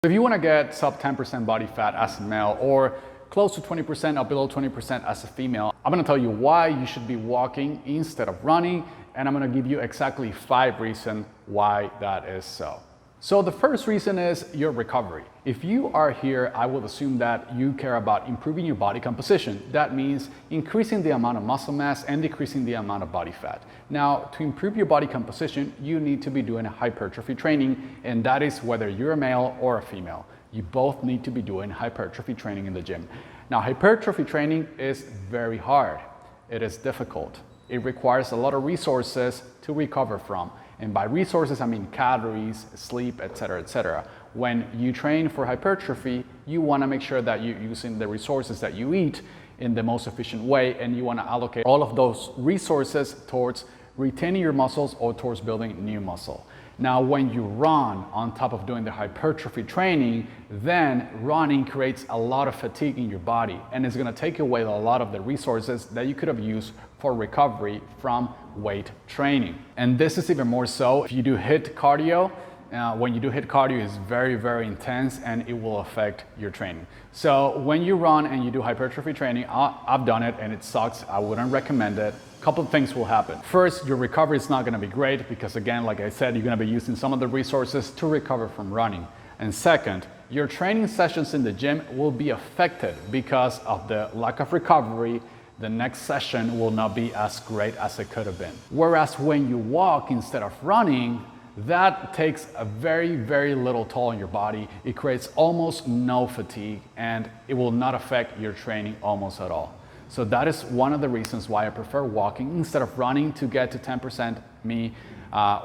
If you want to get sub 10% body fat as a male or close to 20% or below 20% as a female, I'm going to tell you why you should be walking instead of running, and I'm going to give you exactly 5 reasons why that is so. So the first reason is your recovery. If you are here, I would assume that you care about improving your body composition. That means increasing the amount of muscle mass and decreasing the amount of body fat. Now, to improve your body composition, you need to be doing hypertrophy training, and that is whether you're a male or a female. You both need to be doing hypertrophy training in the gym. Now, hypertrophy training is very hard. It is difficult. It requires a lot of resources to recover from. And by resources, I mean calories, sleep, etc., etc. When you train for hypertrophy, you want to make sure that you're using the resources that you eat in the most efficient way, and you want to allocate all of those resources towards retaining your muscles or towards building new muscle. Now, when you run on top of doing the hypertrophy training, then running creates a lot of fatigue in your body, and it's going to take away a lot of the resources that you could have used for recovery from weight training. And this is even more so if you do HIIT cardio. When you do HIIT cardio, it's very, very intense, and it will affect your training. So when you run and you do hypertrophy training, I've done it and it sucks. I wouldn't recommend it. A couple of things will happen. First, your recovery is not going to be great because, again, like I said, you're going to be using some of the resources to recover from running. And second, your training sessions in the gym will be affected because of the lack of recovery. The next session will not be as great as it could have been. Whereas when you walk instead of running, that takes a very, very little toll on your body. It creates almost no fatigue, and it will not affect your training almost at all. So that is one of the reasons why I prefer walking instead of running to get to 10%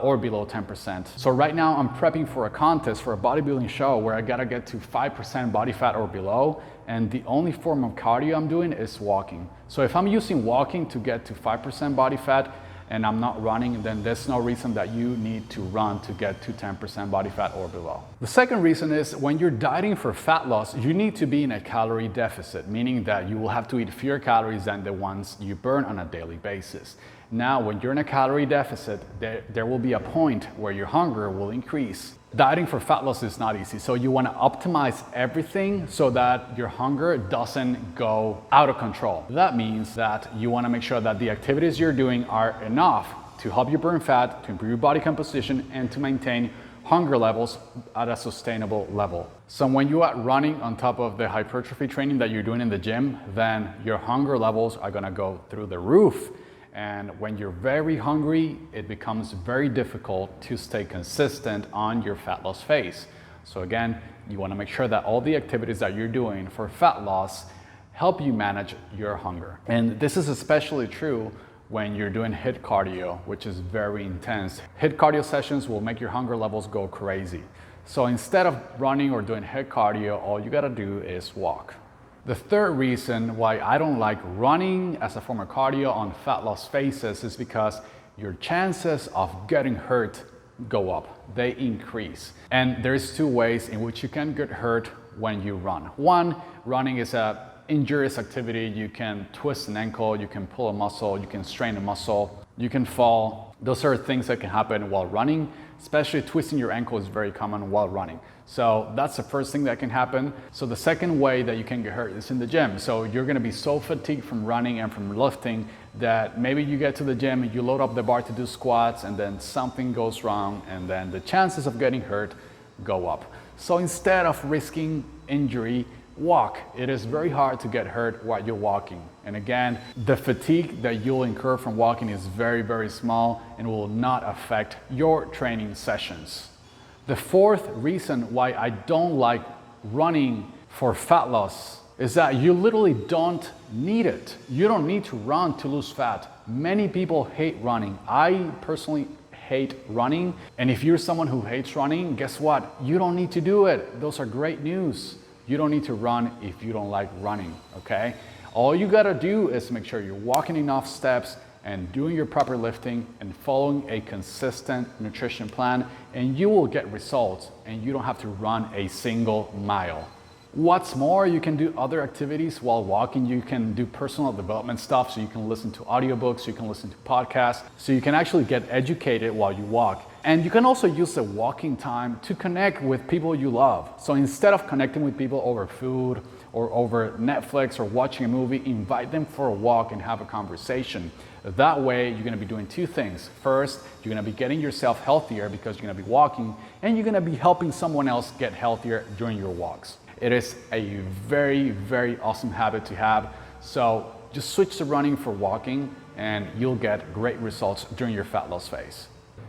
or below 10%. So right now I'm prepping for a contest, for a bodybuilding show where I gotta get to 5% body fat or below, and the only form of cardio I'm doing is walking. So if I'm using walking to get to 5% body fat and I'm not running, then there's no reason that you need to run to get to 10% body fat or below. The second reason is when you're dieting for fat loss, you need to be in a calorie deficit, meaning that you will have to eat fewer calories than the ones you burn on a daily basis. Now, when you're in a calorie deficit, there will be a point where your hunger will increase. Dieting for fat loss is not easy, so you want to optimize everything so that your hunger doesn't go out of control. That means that you want to make sure that the activities you're doing are enough to help you burn fat, to improve your body composition, and to maintain hunger levels at a sustainable level. So when you are running on top of the hypertrophy training that you're doing in the gym, then your hunger levels are going to go through the roof. And when you're very hungry, it becomes very difficult to stay consistent on your fat loss phase. So again, you want to make sure that all the activities that you're doing for fat loss help you manage your hunger. And this is especially true when you're doing HIIT cardio, which is very intense. HIIT cardio sessions will make your hunger levels go crazy. So instead of running or doing HIIT cardio, all you gotta do is walk. The third reason why I don't like running as a form of cardio on fat loss phases is because your chances of getting hurt go up. They increase. And there's 2 ways in which you can get hurt when you run. One, running is an injurious activity. You can twist an ankle, you can pull a muscle, you can strain a muscle, you can fall. Those are things that can happen while running. Especially twisting your ankle is very common while running. So that's the first thing that can happen. So the second way that you can get hurt is in the gym. So you're gonna be so fatigued from running and from lifting that maybe you get to the gym and you load up the bar to do squats and then something goes wrong and then the chances of getting hurt go up. So instead of risking injury, walk. It is very hard to get hurt while you're walking. And again, the fatigue that you'll incur from walking is very, very small and will not affect your training sessions. The fourth reason why I don't like running for fat loss is that you literally don't need it. You don't need to run to lose fat. Many people hate running. I personally hate running. And if you're someone who hates running, guess what? You don't need to do it. Those are great news. You don't need to run if you don't like running, okay? All you gotta do is make sure you're walking enough steps and doing your proper lifting and following a consistent nutrition plan, and you will get results and you don't have to run a single mile. What's more, you can do other activities while walking. You can do personal development stuff, so you can listen to audiobooks, you can listen to podcasts, so you can actually get educated while you walk. And you can also use the walking time to connect with people you love. So instead of connecting with people over food or over Netflix or watching a movie, invite them for a walk and have a conversation. That way, you're gonna be doing two things. First, you're gonna be getting yourself healthier because you're gonna be walking, and you're gonna be helping someone else get healthier during your walks. It is a very, very awesome habit to have. So just switch to running for walking and you'll get great results during your fat loss phase.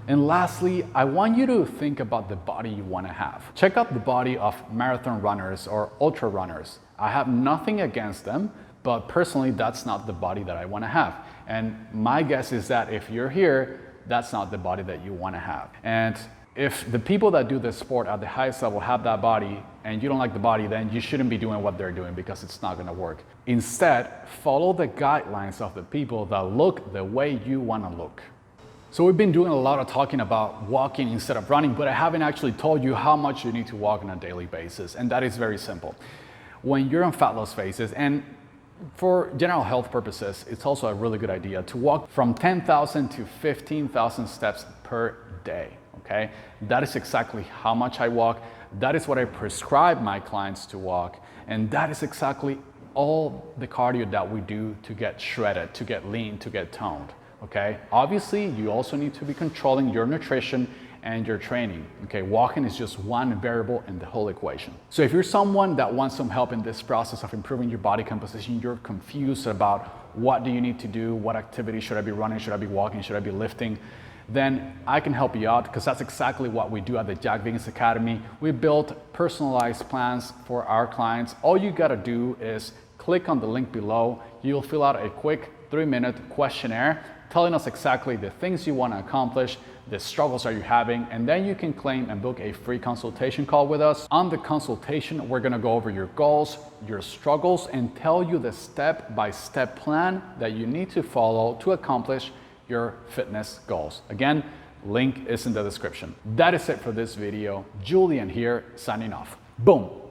And lastly, I want you to think about the body you want to have. Check out the body of marathon runners or ultra runners. I have nothing against them, but personally, that's not the body that I want to have. And my guess is that if you're here, that's not the body that you want to have. And if the people that do this sport at the highest level have that body and you don't like the body, then you shouldn't be doing what they're doing because it's not going to work. Instead, follow the guidelines of the people that look the way you want to look. So we've been doing a lot of talking about walking instead of running, but I haven't actually told you how much you need to walk on a daily basis. And that is very simple. When you're in fat loss phases, and for general health purposes, it's also a really good idea to walk from 10,000 to 15,000 steps per day, okay? That is exactly how much I walk. That is what I prescribe my clients to walk. And that is exactly all the cardio that we do to get shredded, to get lean, to get toned. Okay, obviously you also need to be controlling your nutrition and your training. Okay, walking is just one variable in the whole equation. So if you're someone that wants some help in this process of improving your body composition, you're confused about what do you need to do, what activity should I be running, should I be walking, should I be lifting, then I can help you out because that's exactly what we do at the Jack Vegas Academy. We build personalized plans for our clients. All you gotta do is click on the link below. You'll fill out a quick 3-minute questionnaire telling us exactly the things you want to accomplish, the struggles are you having, and then you can claim and book a free consultation call with us. On the consultation, we're going to go over your goals, your struggles, and tell you the step-by-step plan that you need to follow to accomplish your fitness goals. Again, link is in the description. That is it for this video. Julian here, signing off. Boom.